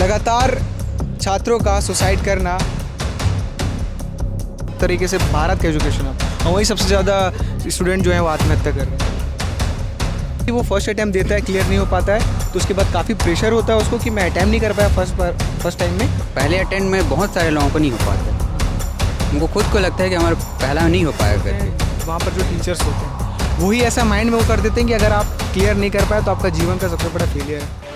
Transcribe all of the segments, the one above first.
लगातार छात्रों का सुसाइड करना तरीके से भारत का एजुकेशन अब, और वही सबसे ज़्यादा स्टूडेंट जो है वो आत्महत्या कर रहे हैं। वो फर्स्ट अटैम्प्ट देता है, क्लियर नहीं हो पाता है, तो उसके बाद काफ़ी प्रेशर होता है उसको कि मैं अटैम्प्ट नहीं कर पाया फर्स्ट टाइम में। पहले अटेम्प्ट में बहुत सारे लोगों को नहीं हो पाता, उनको खुद को लगता है कि हमारा पहला नहीं हो पाएगा करके। वहाँ पर जो टीचर्स होते हैं वही ऐसा माइंड में वो कर देते हैं कि अगर आप क्लियर नहीं कर पाए तो आपका जीवन का सबसे बड़ा फेलियर है।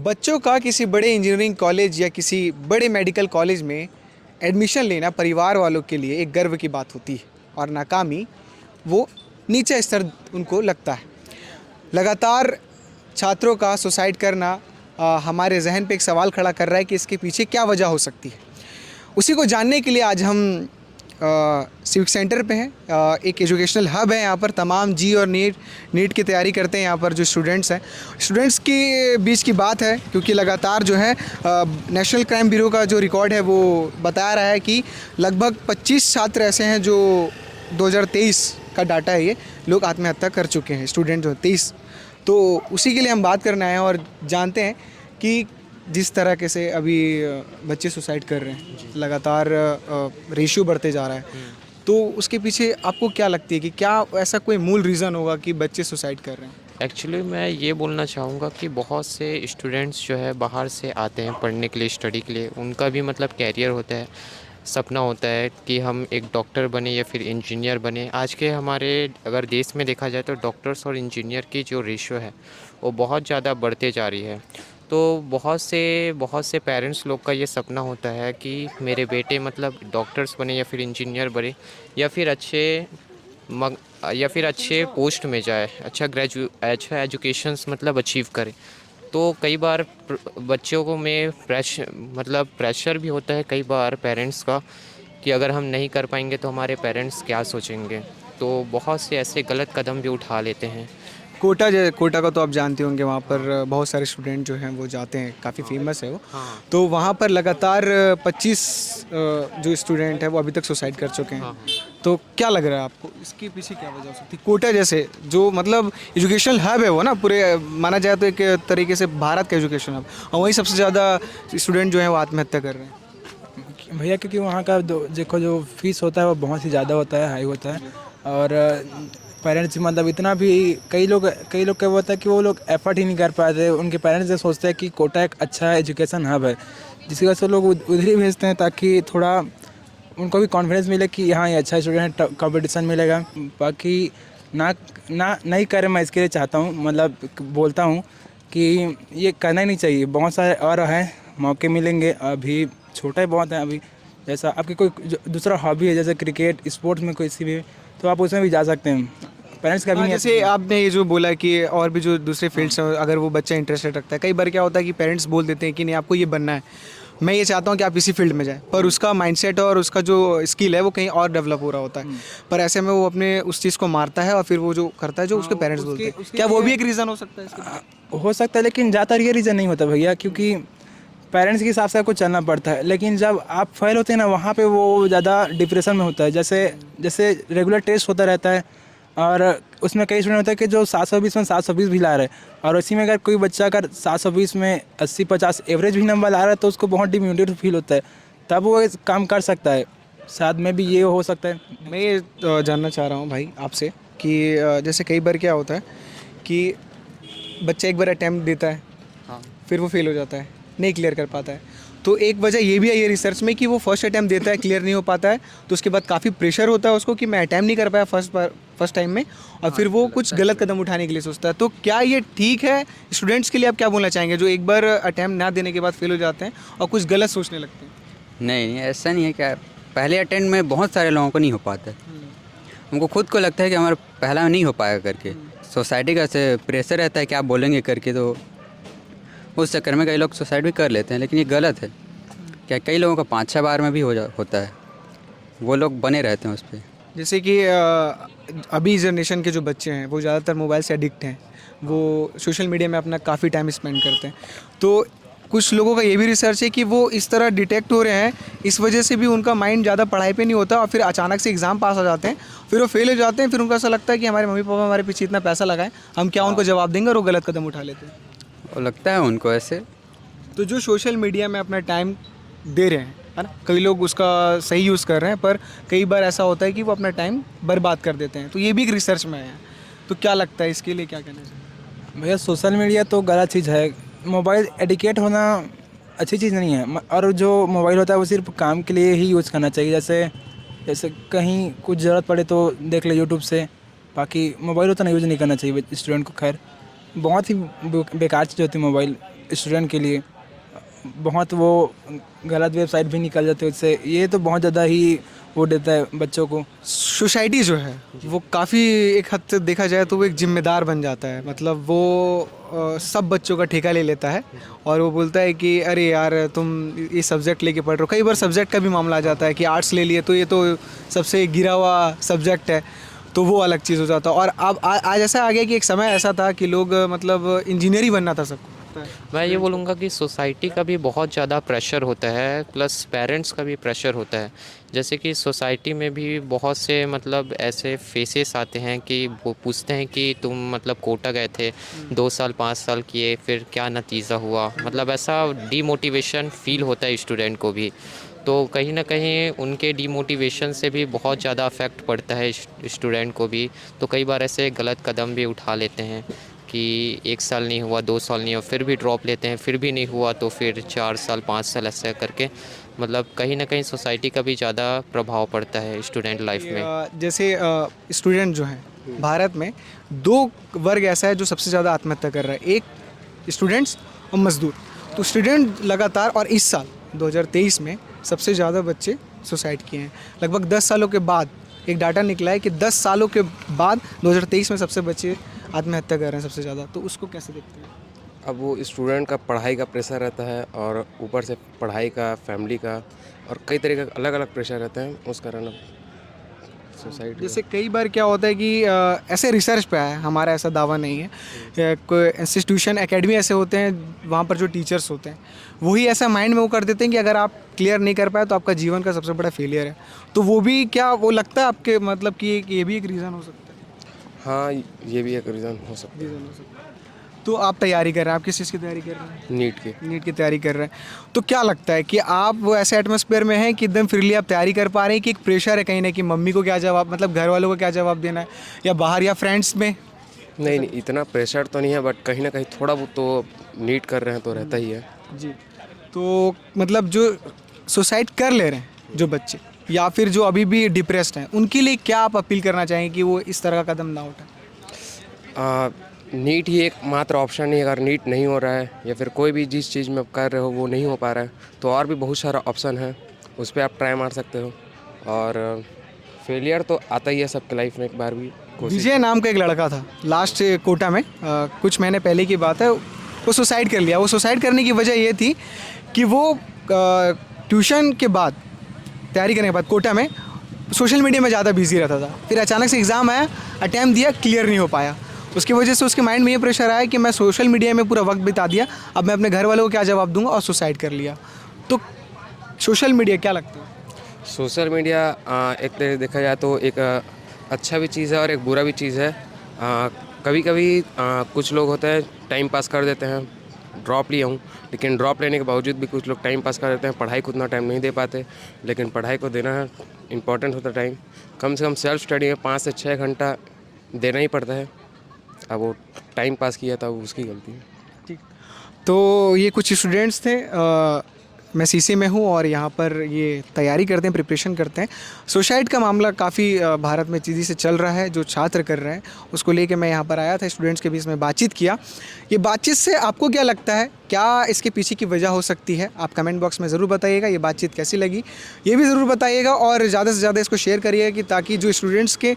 बच्चों का किसी बड़े इंजीनियरिंग कॉलेज या किसी बड़े मेडिकल कॉलेज में एडमिशन लेना परिवार वालों के लिए एक गर्व की बात होती है, और नाकामी वो नीचा स्तर उनको लगता है। लगातार छात्रों का सुसाइड करना हमारे जहन पे एक सवाल खड़ा कर रहा है कि इसके पीछे क्या वजह हो सकती है। उसी को जानने के लिए आज हम सिविक सेंटर पे हैं। एक एजुकेशनल हब है, यहाँ पर तमाम जी और नीट की तैयारी करते हैं यहाँ पर जो स्टूडेंट्स हैं। स्टूडेंट्स के बीच की बात है, क्योंकि लगातार जो है नेशनल क्राइम ब्यूरो का जो रिकॉर्ड है वो बता रहा है कि लगभग 25 छात्र ऐसे हैं जो 2023 का डाटा है, ये लोग आत्महत्या कर चुके हैं, स्टूडेंट जो 23। तो उसी के लिए हम बात करने आए हैं और जानते हैं कि जिस तरह के से अभी बच्चे सुसाइड कर रहे हैं, लगातार रेशियो बढ़ते जा रहा है, तो उसके पीछे आपको क्या लगती है कि क्या ऐसा कोई मूल रीज़न होगा कि बच्चे सुसाइड कर रहे हैं? एक्चुअली मैं ये बोलना चाहूँगा कि बहुत से स्टूडेंट्स जो है बाहर से आते हैं पढ़ने के लिए, स्टडी के लिए। उनका भी मतलब कैरियर होता है, सपना होता है कि हम एक डॉक्टर बने या फिर इंजीनियर बने। आज के हमारे अगर देश में देखा जाए तो डॉक्टर्स और इंजीनियर की जो रेशियो है वो बहुत ज़्यादा बढ़ते जा रही है। तो बहुत से पेरेंट्स लोग का ये सपना होता है कि मेरे बेटे मतलब डॉक्टर्स बने या फिर इंजीनियर बने या फिर अच्छे पोस्ट में जाए, अच्छा एजुकेशंस मतलब अचीव करे। तो कई बार बच्चों को में प्रेशर भी होता है कई बार पेरेंट्स का कि अगर हम नहीं कर पाएंगे तो हमारे पेरेंट्स क्या सोचेंगे। तो बहुत से ऐसे गलत कदम भी उठा लेते हैं। कोटा का तो आप जानते होंगे, वहाँ पर बहुत सारे स्टूडेंट जो हैं वो जाते हैं, काफ़ी फेमस है वो। तो वहाँ पर लगातार 25 जो स्टूडेंट है वो अभी तक सुसाइड कर चुके हैं। तो क्या लग रहा है आपको, इसके पीछे क्या वजह हो सकती है? कोटा जैसे जो मतलब एजुकेशनल हब है वो ना, पूरे माना जाए तो एक तरीके से भारत का एजुकेशन हब, और वही सबसे ज़्यादा स्टूडेंट जो हैं वो आत्महत्या कर रहे हैं। भैया क्योंकि वहाँ का देखो जो फीस होता है वो बहुत ही ज़्यादा होता है, हाई होता है। और पेरेंट्स मतलब इतना भी कई लोग क्या होता है कि वो लोग एफर्ट ही नहीं कर पाते। उनके पेरेंट्स ये सोचते हैं कि कोटा एक अच्छा एजुकेशन हब है, जिसकी वजह से लोग उधर ही भेजते हैं ताकि थोड़ा उनको भी कॉन्फिडेंस मिले कि हाँ ये अच्छा स्टूडेंट है, कंपटीशन मिलेगा। बाकी नहीं करे, मैं इसके लिए चाहता हूँ, मतलब बोलता हूँ कि ये करना ही नहीं चाहिए। बहुत सारे और हैं मौके मिलेंगे, अभी छोटा बहुत है। अभी जैसा आपकी कोई दूसरा हॉबी है, जैसे क्रिकेट, स्पोर्ट्स में कोई सी भी, तो आप उसमें भी जा सकते हैं। पेरेंट्स का भी नहीं है। जैसे आपने ये जो बोला कि और भी जो दूसरे फील्ड्स हैं, अगर वो बच्चा इंटरेस्टेड रखता है, कई बार क्या होता है कि पेरेंट्स बोल देते हैं कि नहीं आपको ये बनना है, मैं ये चाहता हूँ कि आप इसी फील्ड में जाएं, पर उसका माइंडसेट और उसका जो स्किल है वो कहीं और डेवलप हो रहा होता है। पर ऐसे में वो अपने उस चीज़ को मारता है और फिर वो जो करता है जो उसके पेरेंट्स बोलते हैं। क्या वो भी एक रीज़न हो सकता है इसके? हो सकता है, लेकिन ज़्यादातर ये रीज़न नहीं होता भैया, क्योंकि पेरेंट्स के हिसाब से आपको चलना पड़ता है। लेकिन जब आप फेल होते हैं ना, वहाँ पे वो ज़्यादा डिप्रेशन में होता है। जैसे रेगुलर टेस्ट होता रहता है और उसमें कई स्टूडेंट होता है कि जो 720 में 720 भी ला रहे हैं, और इसी में अगर कोई बच्चा अगर 720 में 80-50 एवरेज भी नंबर ला रहा है तो उसको बहुत डिमोटिवेटेड फील होता है, तब वो काम कर सकता है। साथ में भी ये हो सकता है। मैं ये जानना चाह रहा हूँ भाई आपसे कि जैसे कई बार क्या होता है कि बच्चा एक बार अटैम्प्ट देता है, फिर वो फेल हो जाता है, नहीं क्लियर कर पाता है। तो एक वजह ये भी है ये रिसर्च में कि वो फर्स्ट अटैम्प्ट देता है, क्लियर नहीं हो पाता है, तो उसके बाद काफ़ी प्रेशर होता है उसको कि मैं अटैम्प्ट नहीं कर पाया फर्स्ट टाइम में, और फिर वो कुछ गलत कदम उठाने के लिए सोचता है। तो क्या ये ठीक है? स्टूडेंट्स के लिए आप क्या बोलना चाहेंगे जो एक बार अटैम्प्ट ना देने के बाद फेल हो जाते हैं और कुछ गलत सोचने लगते हैं? नहीं, ऐसा नहीं है। क्या पहले अटेम्प्ट में बहुत सारे लोगों को नहीं हो पाता, उनको खुद को लगता है कि हमारा पहला नहीं हो पाएगा करके। सोसाइटी का से प्रेशर रहता है कि आप बोलेंगे करके, तो उस चक्कर में कई लोग सुसाइड भी कर लेते हैं। लेकिन ये गलत है। क्या कई लोगों का 5-6 बार में भी होता है, वो लोग बने रहते हैं उस पर। जैसे कि अभी जनरेशन के जो बच्चे हैं वो ज़्यादातर मोबाइल से एडिक्ट हैं, वो सोशल मीडिया में अपना काफ़ी टाइम स्पेंड करते हैं। तो कुछ लोगों का ये भी रिसर्च है कि वो इस तरह डिटेक्ट हो रहे हैं, इस वजह से भी उनका माइंड ज़्यादा पढ़ाई पे नहीं होता, और फिर अचानक से एग्ज़ाम पास हो जाते हैं, फिर वो फेल हो जाते हैं। फिर उनको ऐसा लगता है कि हमारे मम्मी पापा हमारे पीछे इतना पैसा लगाए, हम क्या उनको जवाब देंगे, और वो गलत कदम उठा लेते हैं। और लगता है उनको ऐसे। तो जो सोशल मीडिया में अपना टाइम दे रहे हैं, है ना, कई लोग उसका सही यूज़ कर रहे हैं, पर कई बार ऐसा होता है कि वो अपना टाइम बर्बाद कर देते हैं, तो ये भी एक रिसर्च में है। तो क्या लगता है इसके लिए क्या कहना चाहिए? भैया सोशल मीडिया तो गलत चीज़ है। मोबाइल एडिकेट होना अच्छी चीज़ नहीं है। और जो मोबाइल होता है वो सिर्फ काम के लिए ही यूज़ करना चाहिए। जैसे जैसे कहीं कुछ ज़रूरत पड़े तो देख ले यूट्यूब से, बाकी मोबाइल उतना यूज़ नहीं करना चाहिए स्टूडेंट को। खैर बहुत ही बेकार चीज़ होती है मोबाइल स्टूडेंट के लिए। बहुत वो गलत वेबसाइट भी निकल जाती है उससे। ये तो बहुत ज़्यादा ही वो देता है बच्चों को। सोसाइटी जो है वो काफ़ी एक हद से देखा जाए तो वो एक जिम्मेदार बन जाता है। मतलब वो सब बच्चों का ठेका ले लेता है और वो बोलता है कि अरे यार तुम ये सब्जेक्ट लेके पढ़ रहे हो। कई बार सब्जेक्ट का भी मामला आ जाता है कि आर्ट्स ले लिए तो ये तो सबसे गिरा हुआ सब्जेक्ट है, तो वो अलग चीज़ हो जाता है। और अब आज ऐसा आ गया कि एक समय ऐसा था कि लोग मतलब इंजीनियर ही बनना था सबको। मैं ये बोलूँगा कि सोसाइटी का भी बहुत ज़्यादा प्रेशर होता है, प्लस पेरेंट्स का भी प्रेशर होता है। जैसे कि सोसाइटी में भी बहुत से मतलब ऐसे फेसेस आते हैं कि वो पूछते हैं कि तुम मतलब कोटा गए थे, 2 साल 5 साल किए, फिर क्या नतीजा हुआ। मतलब ऐसा डीमोटिवेशन फील होता है स्टूडेंट को भी। तो कहीं ना कहीं उनके डीमोटिवेशन से भी बहुत ज़्यादा अफेक्ट पड़ता है स्टूडेंट को भी। तो कई बार ऐसे गलत कदम भी उठा लेते हैं कि 1 साल नहीं हुआ, 2 साल नहीं हुआ, फिर भी ड्रॉप लेते हैं, फिर भी नहीं हुआ तो फिर 4 साल 5 साल ऐसे करके। मतलब कहीं ना कहीं सोसाइटी का भी ज़्यादा प्रभाव पड़ता है स्टूडेंट लाइफ में। जैसे स्टूडेंट जो हैं भारत में, दो वर्ग ऐसा है जो सबसे ज़्यादा आत्महत्या कर रहा है, एक स्टूडेंट्स और मजदूर। तो स्टूडेंट लगातार, और इस साल 2023 में सबसे ज़्यादा बच्चे सुसाइड किए हैं। लगभग 10 सालों के बाद एक डाटा निकला है कि 10 सालों के बाद 2023 में सबसे बच्चे आत्महत्या कर रहे हैं सबसे ज़्यादा। तो उसको कैसे देखते हैं? अब वो स्टूडेंट का पढ़ाई का प्रेशर रहता है और ऊपर से पढ़ाई का, फैमिली का और कई तरह का अलग अलग प्रेशर रहता है, उस कारण अब सोसाइटी जैसे कई बार क्या होता है कि ऐसे रिसर्च पे है, हमारा ऐसा दावा नहीं है, कोई इंस्टीट्यूशन एकेडमी ऐसे होते हैं वहाँ पर जो टीचर्स होते हैं वही ऐसा माइंड में वो कर देते हैं कि अगर आप क्लियर नहीं कर पाए तो आपका जीवन का सबसे बड़ा फेलियर है। तो वो भी क्या वो लगता है आपके मतलब कि ये भी एक रीज़न हो सकता है? हाँ, ये भी एक रीज़न हो सकता रीज़न हो सकता है। तो आप तैयारी कर रहे हैं, आप किस चीज़ की तैयारी कर रहे हैं? है नीट के। नीट की तैयारी कर रहे हैं। तो क्या लगता है कि आप वो ऐसे एटमॉस्फेयर में हैं कि एकदम फ्रीली आप तैयारी कर पा रहे हैं कि एक प्रेशर है कहीं ना कि मम्मी को क्या जवाब, मतलब घर वालों को क्या जवाब देना है, या बाहर या फ्रेंड्स में? नहीं नहीं, इतना प्रेशर तो नहीं है, बट कहीं ना कहीं थोड़ा बहुत तो नीट कर रहे हैं तो रहता ही है। जी। तो मतलब जो सुसाइड कर ले रहे हैं जो बच्चे, या फिर जो अभी भी डिप्रेस्ड हैं, उनके लिए क्या आप अपील करना चाहेंगे कि वो इस तरह का कदम ना उठाएं? नीट ही एक मात्र ऑप्शन नहीं है। अगर नीट नहीं हो रहा है या फिर कोई भी जिस चीज़ में आप कर रहे हो वो नहीं हो पा रहा है तो और भी बहुत सारा ऑप्शन है, उस पर आप ट्राई मार सकते हो। और फेलियर तो आता ही है सबके लाइफ में एक बार भी। विजय नाम का एक लड़का था लास्ट कोटा में, कुछ महीने पहले की बात है, वो सुसाइड कर लिया। वो सुसाइड करने की वजह ये थी कि वो ट्यूशन के बाद, तैयारी करने के बाद कोटा में सोशल मीडिया में ज़्यादा बिजी रहता था। फिर अचानक से एग्ज़ाम आया, अटैम्प्ट दिया, क्लियर नहीं हो पाया। उसकी वजह से उसके माइंड में ये प्रेशर आया कि मैं सोशल मीडिया में पूरा वक्त बिता दिया, अब मैं अपने घर वालों को क्या जवाब दूंगा, और सुसाइड कर लिया। तो सोशल मीडिया क्या लगता है? सोशल मीडिया एक तरह देखा जाए तो एक अच्छा भी चीज़ है और एक बुरा भी चीज़ है। कभी कभी कुछ लोग होते हैं टाइम पास कर देते हैं। ड्रॉप लिया हूँ, लेकिन ड्रॉप लेने के बावजूद भी कुछ लोग टाइम पास कर देते हैं, पढ़ाई को उतना टाइम नहीं दे पाते। लेकिन पढ़ाई को देना है, इम्पोर्टेंट होता है टाइम। कम से कम सेल्फ स्टडी में 5 से 6 घंटा देना ही पड़ता है। अब वो टाइम पास किया था, वो उसकी गलती है। ठीक। तो ये कुछ स्टूडेंट्स थे, मैं सीसी में हूँ और यहाँ पर ये तैयारी करते हैं, प्रिपरेशन करते हैं। सुसाइड का मामला काफ़ी भारत में तेज़ी से चल रहा है, जो छात्र कर रहे हैं उसको लेके मैं यहाँ पर आया था, स्टूडेंट्स के बीच में बातचीत किया। ये बातचीत से आपको क्या लगता है, क्या इसके पीछे की वजह हो सकती है? आप कमेंट बॉक्स में ज़रूर बताइएगा। ये बातचीत कैसी लगी ये भी ज़रूर बताइएगा, और ज़्यादा से ज़्यादा इसको शेयर करिएगा कि ताकि जो स्टूडेंट्स के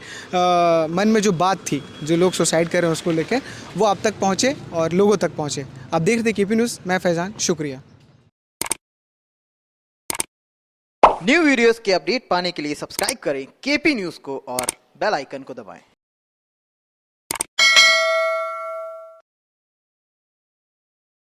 मन में जो बात थी, जो लोग सुसाइड कर रहे हैं उसको लेकर, वो आप तक पहुँचे और लोगों तक पहुँचे। आप देख रहे थे केपी न्यूज़, मैं फैज़ान, शुक्रिया। न्यू वीडियोस के अपडेट पाने के लिए सब्सक्राइब करें केपी न्यूज़ को और बेल आइकन को दबाएं।